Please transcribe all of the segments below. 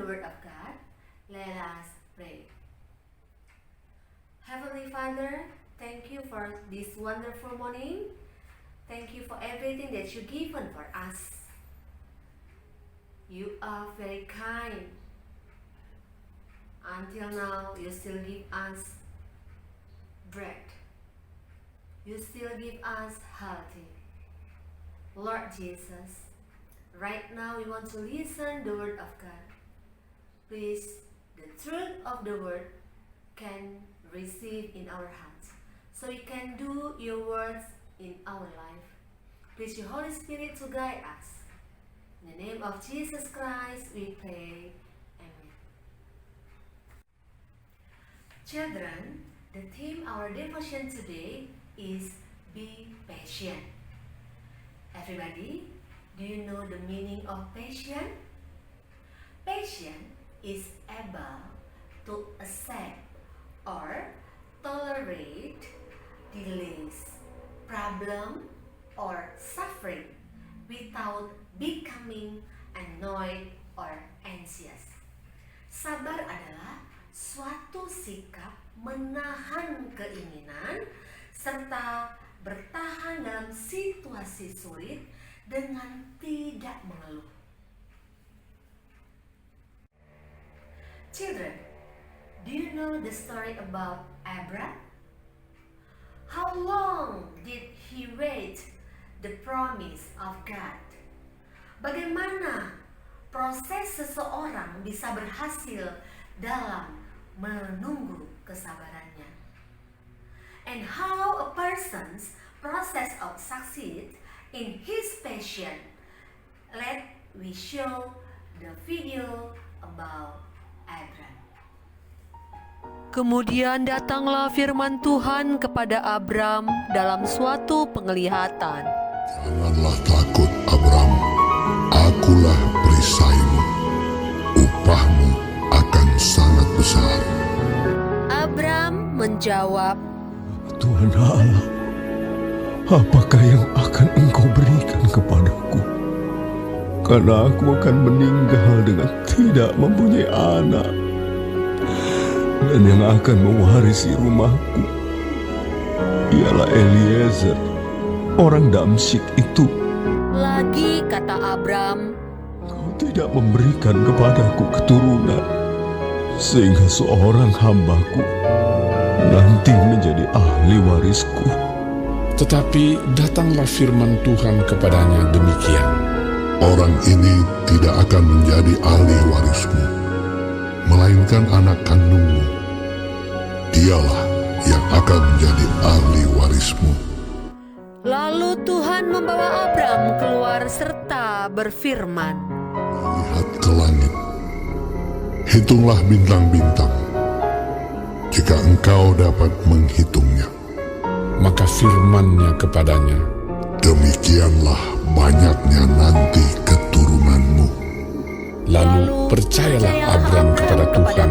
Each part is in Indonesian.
the Word of God, let us pray. Heavenly Father, thank you for this wonderful morning. Thank you for everything that you've given for us. You are very kind. Until now, you still give us bread. You still give us healthy. Lord Jesus, right now we want to listen the Word of God. Please, the truth of the Word can receive in our hearts, so we can do your words in our life. Please, your Holy Spirit to guide us. In the name of Jesus Christ, we pray. Amen. Children, the theme our devotion today is be patient. Everybody, do you know the meaning of patient? Patient is able to accept or tolerate delays, problem, or suffering without becoming annoyed or anxious. Sabar adalah suatu sikap menahan keinginan serta bertahan dalam situasi sulit dengan tidak mengeluh. Children, do you know the story about Abraham? How long did he wait the promise of God? Bagaimana proses seseorang bisa berhasil dalam menunggu kesabarannya? And how a person's process of succeed in his passion. Let we show the video about Abraham. Kemudian datanglah firman Tuhan kepada Abram dalam suatu penglihatan. Janganlah takut, Abram. Akulah perisaimu. Upahmu akan sangat besar. Abram menjawab, Tuhan Allah, apakah yang akan Engkau berikan kepadaku? Karena aku akan meninggal dengan tidak mempunyai anak. Dan yang akan mewarisi rumahku ialah Eliezer, orang Damsyik itu. lagi kata Abram, Kau tidak memberikan kepadaku keturunan, sehingga seorang hambaku nanti menjadi ahli warisku. Tetapi datanglah firman Tuhan kepadanya demikian. Orang ini tidak akan menjadi ahli warismu, melainkan anak kandungmu. Dialah yang akan menjadi ahli warismu. Lalu Tuhan membawa Abram keluar serta berfirman, Lihat ke langit, hitunglah bintang-bintang, jika engkau dapat menghitungnya. Maka firman-Nya kepadanya, Demikianlah banyaknya nanti keturunanmu. lalu percayalah Abram kepada Tuhan,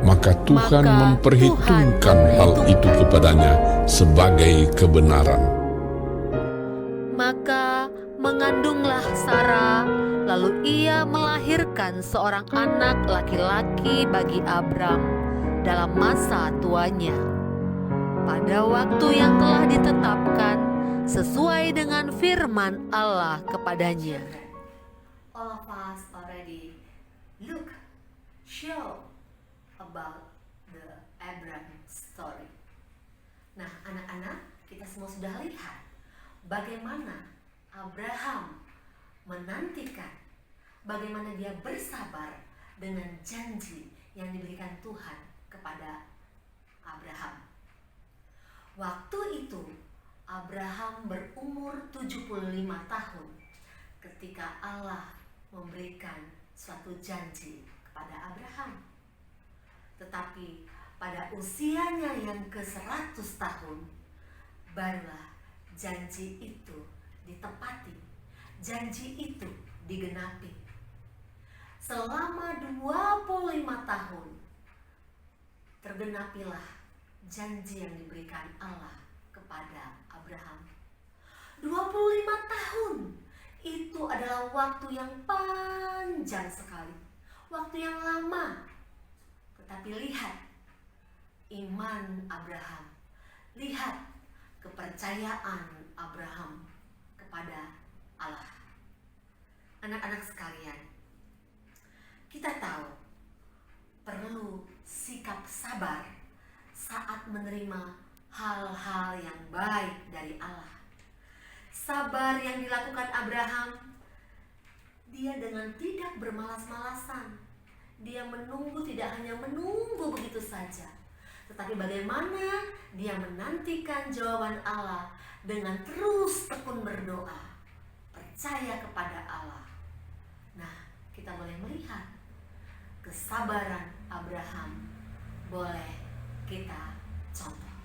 maka Tuhan memperhitungkan hal itu kepadanya sebagai kebenaran. Maka mengandunglah Sarah, lalu ia melahirkan seorang anak laki-laki bagi Abram dalam masa tuanya, pada waktu yang telah ditetapkan sesuai dengan firman Allah kepadanya. All of us already show about the Abraham story. Nah, anak-anak, kita semua sudah lihat bagaimana Abraham menantikan, bagaimana dia bersabar dengan janji yang diberikan Tuhan kepada Abraham. Waktu itu Abraham berumur 75 tahun ketika Allah memberikan suatu janji kepada Abraham. Tetapi pada usianya yang ke-100 tahun, barulah janji itu ditepati, janji itu digenapi. Selama 25 tahun, tergenapilah janji yang diberikan Allah kepada Abraham. 25 tahun itu adalah waktu yang panjang sekali, waktu yang lama. Tetapi lihat iman Abraham, lihat kepercayaan Abraham kepada Allah. Anak-anak sekalian, kita tahu perlu sikap sabar saat menerima hal-hal yang baik dari Allah. Sabar yang dilakukan Abraham, dia dengan tidak bermalas-malasan. Dia menunggu, tidak hanya menunggu begitu saja, tetapi bagaimana dia menantikan jawaban Allah dengan terus tekun berdoa, percaya kepada Allah. Nah, kita boleh melihat kesabaran Abraham, boleh kita contoh.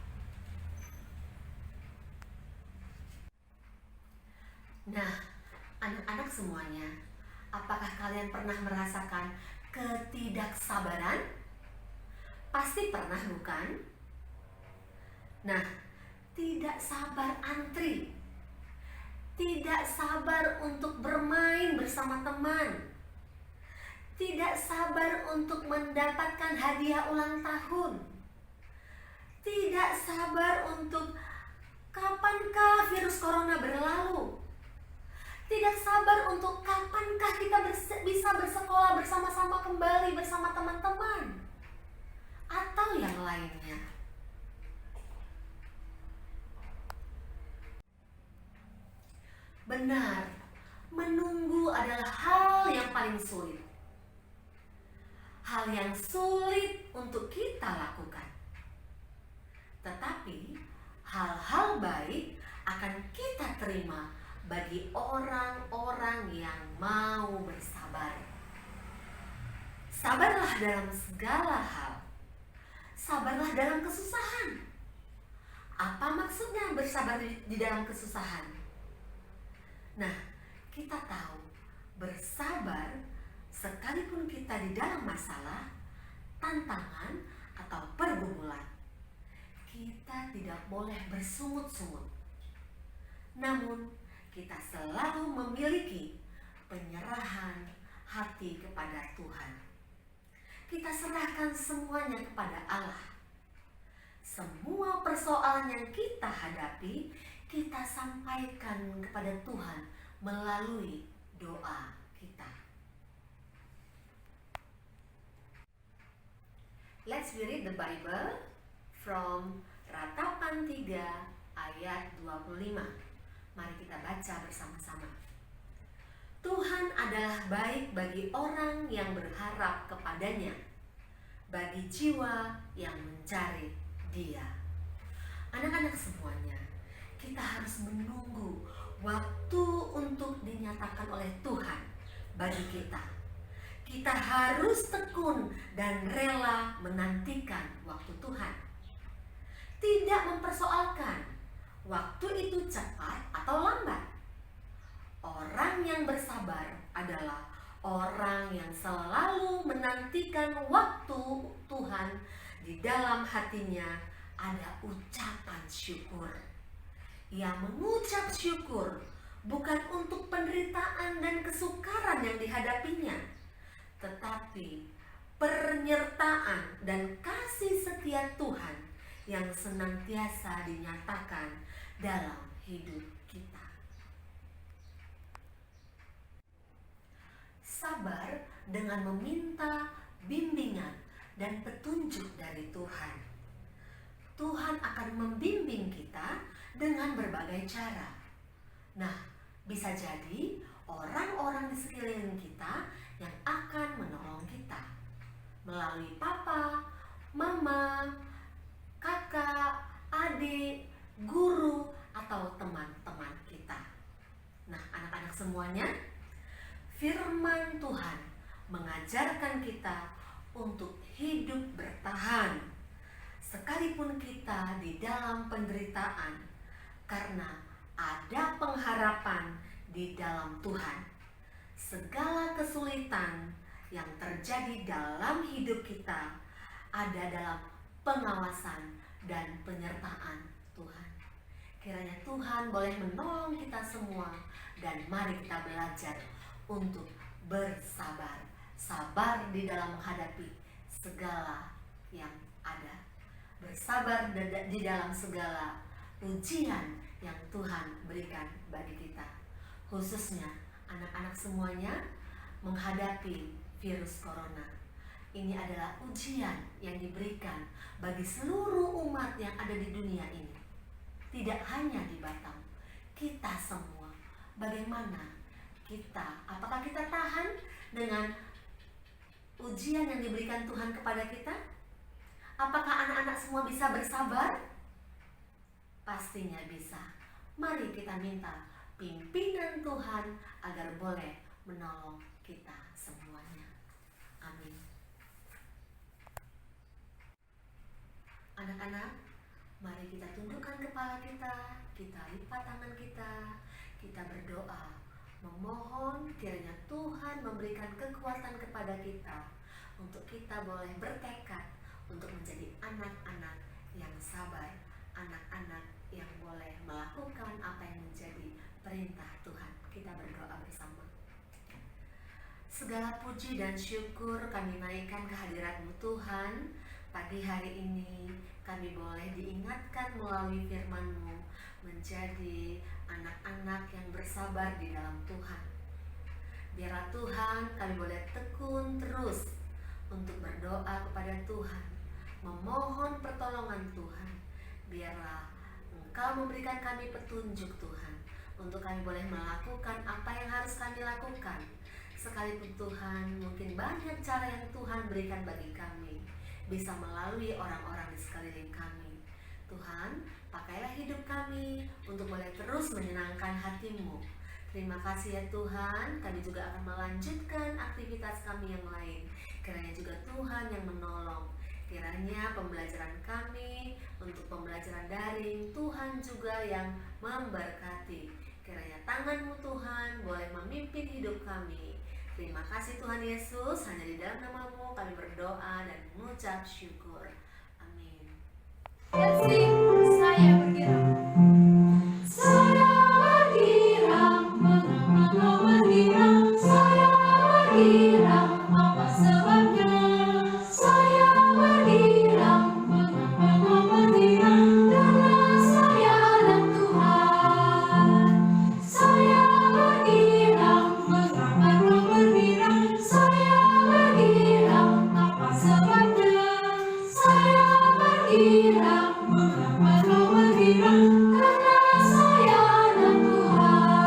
Nah, anak-anak semuanya, apakah kalian pernah merasakan ketidaksabaran? Pasti pernah, bukan? Nah, tidak sabar antri, tidak sabar untuk bermain bersama teman, tidak sabar untuk mendapatkan hadiah ulang tahun, tidak sabar untuk kapankah virus corona berlalu, tidak sabar untuk kapankah kita bisa bersekolah bersama-sama kembali bersama teman-teman, atau yang lainnya. Benar, menunggu adalah hal yang paling sulit. Hal yang sulit untuk kita lakukan. Tetapi hal-hal baik akan kita terima bagi orang-orang yang mau bersabar. Sabarlah dalam segala hal. Sabarlah dalam kesusahan. Apa maksudnya bersabar di dalam kesusahan? Nah, kita tahu bersabar sekalipun kita di dalam masalah, tantangan, atau pergumulan, kita tidak boleh bersungut-sungut. Namun, kita selalu memiliki penyerahan hati kepada Tuhan. Kita serahkan semuanya kepada Allah. Semua persoalan yang kita hadapi, kita sampaikan kepada Tuhan melalui doa kita. Let's read the Bible from Ratapan 3 ayat 25. Mari kita baca bersama-sama. Tuhan adalah baik bagi orang yang berharap kepadanya, bagi jiwa yang mencari Dia. Anak-anak semuanya, kita harus menunggu waktu untuk dinyatakan oleh Tuhan bagi kita. Kita harus tekun dan rela menantikan waktu Tuhan. Tidak mempersoalkan waktu itu cepat atau lambat. Orang yang bersabar adalah orang yang selalu menantikan waktu Tuhan. Di dalam hatinya ada ucapan syukur. Ia mengucap syukur bukan untuk penderitaan dan kesukaran yang dihadapinya, tetapi penyertaan dan kasih setia Tuhan yang senantiasa dinyatakan dalam hidup kita. Sabar dengan meminta bimbingan dan petunjuk dari Tuhan. Tuhan akan membimbing kita dengan berbagai cara. Nah, bisa jadi orang-orang di sekeliling kita yang akan menolong kita melalui papa, mama, kakak, adik, guru, atau teman-teman kita. Nah, anak-anak semuanya, firman Tuhan mengajarkan kita untuk hidup bertahan sekalipun kita di dalam penderitaan, karena ada pengharapan di dalam Tuhan. Segala kesulitan yang terjadi dalam hidup kita ada dalam pengawasan dan penyertaan Tuhan. Kiranya Tuhan boleh menolong kita semua, dan mari kita belajar untuk bersabar sabar di dalam menghadapi segala yang ada, bersabar di dalam segala ujian yang Tuhan berikan bagi kita, khususnya anak-anak semuanya menghadapi virus corona. Ini adalah ujian yang diberikan bagi seluruh umat yang ada di dunia ini, tidak hanya di Batam. Kita semua, bagaimana kita? Apakah kita tahan dengan ujian yang diberikan Tuhan kepada kita? Apakah anak-anak semua bisa bersabar? Pastinya bisa. Mari kita minta pimpinan Tuhan agar boleh menolong kita semuanya. Amin. Anak-anak, mari kita tundukkan kepala kita, kita lipat tangan kita berdoa, memohon kiranya Tuhan memberikan kekuatan kepada kita untuk kita boleh bertekad untuk menjadi anak-anak yang sabar, anak-anak yang boleh melakukan apa yang menjadi perintah Tuhan. Kita berdoa bersama. Segala puji dan syukur kami naikkan kehadirat-Mu Tuhan. Pagi hari ini kami boleh diingatkan melalui firman-Mu menjadi anak-anak yang bersabar di dalam Tuhan. Biarlah Tuhan kami boleh tekun terus untuk berdoa kepada Tuhan, memohon pertolongan Tuhan. Biarlah Engkau memberikan kami petunjuk Tuhan, untuk kami boleh melakukan apa yang harus kami lakukan. Sekalipun Tuhan, mungkin banyak cara yang Tuhan berikan bagi kami, bisa melalui orang-orang di sekeliling kami. Tuhan, pakailah hidup kami untuk boleh terus menyenangkan hati-Mu. Terima kasih ya Tuhan, kami juga akan melanjutkan aktivitas kami yang lain. Kiranya juga Tuhan yang menolong. Kiranya pembelajaran kami untuk pembelajaran daring, Tuhan juga yang memberkati. Kiranya tangan-Mu Tuhan boleh memimpin hidup kami. Terima kasih Tuhan Yesus, hanya di dalam nama-Mu kami berdoa dan mengucap syukur. Amin. Saya bergerak. Saya bergerak, mengapa bergerak? Saya bergerak, apa sebabnya? Saya bergerak, mengapa bergerak? Karena saya anak Tuhan. Saya bergerak, mengapa bergerak? Saya bergerak, apa sebabnya? Saya bergerak, mengapa bergerak? Karena saya anak Tuhan.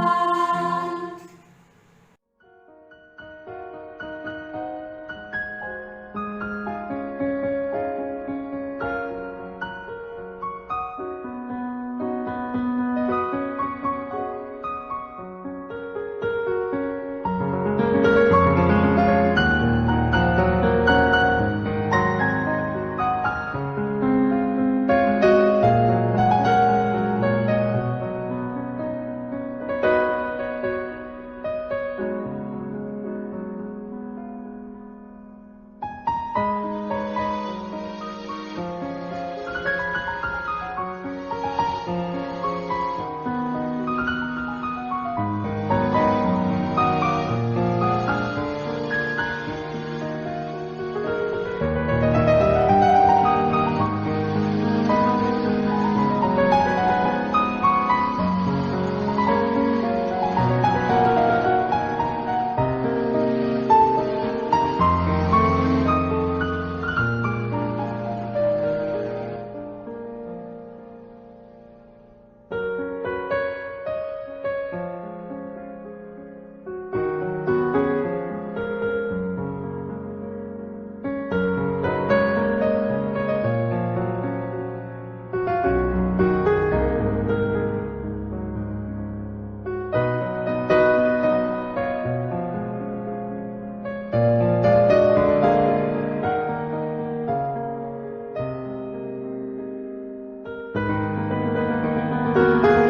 Amin.